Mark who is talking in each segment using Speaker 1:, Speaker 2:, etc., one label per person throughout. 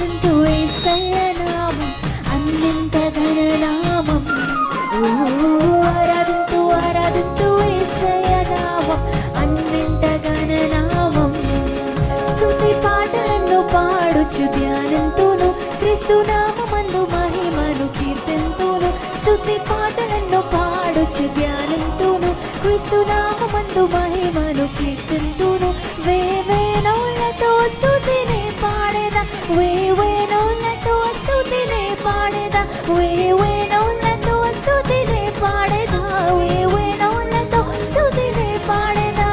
Speaker 1: ఆరాధింతు యేసయ్య నామం అన్నింత ఘననామం. ఆరాధింతు యేసయ్య నామం అన్నింత ఘననామం. స్తుతి పాటలను పాడుచు ధ్యానంతును క్రీస్తు నామమందు మహిమను కీర్తింతును. స్తుతి పాటలను పాడుచు ధ్యానంతును క్రీస్తు నామమందు మహిమను కీర్తింతును. వేవేనోళ్ళతో స్తుతిని పాడేదా, వేవేనోళ్ళతో స్తుతిని పాడేదా, వేవేనోళ్ళతో స్తుతిని పాడేదా, వేవేనోళ్ళతో స్తుతిని పాడేదా.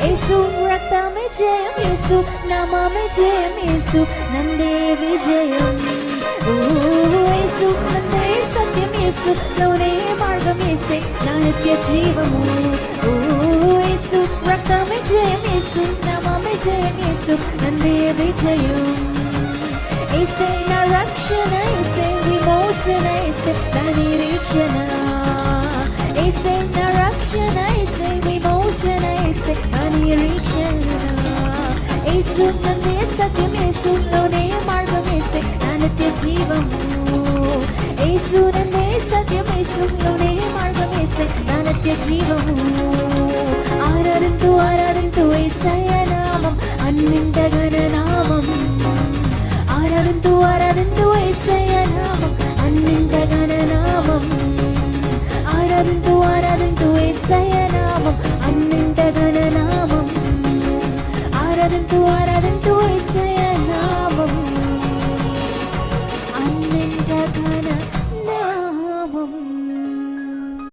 Speaker 1: యేసు రక్తమే జయం, యేసు నామమే జయం, యేసు నందే విజయం. యేసు నందే సత్యం, యేసు లోనే మార్గం, యేసే నా నిత్య జీవము. యేసు రక్తమే జయం, యేసు నామమే జయం, యేసు నందే విజయం. యేసే నా రక్షణ, యేసే విమోచన, యేసే నా నిరీక్షణ. యేసే నా రక్షణ, యేసే విమోచన, యేసే నా నిరీక్షణ. యేసు నందే సత్యం, యేసులోనే మార్గం, యేసే నా నిత్య జీవము. యేసు నందే సత్యం, యేసులోనే మార్గం, యేసే నా నిత్య జీవము.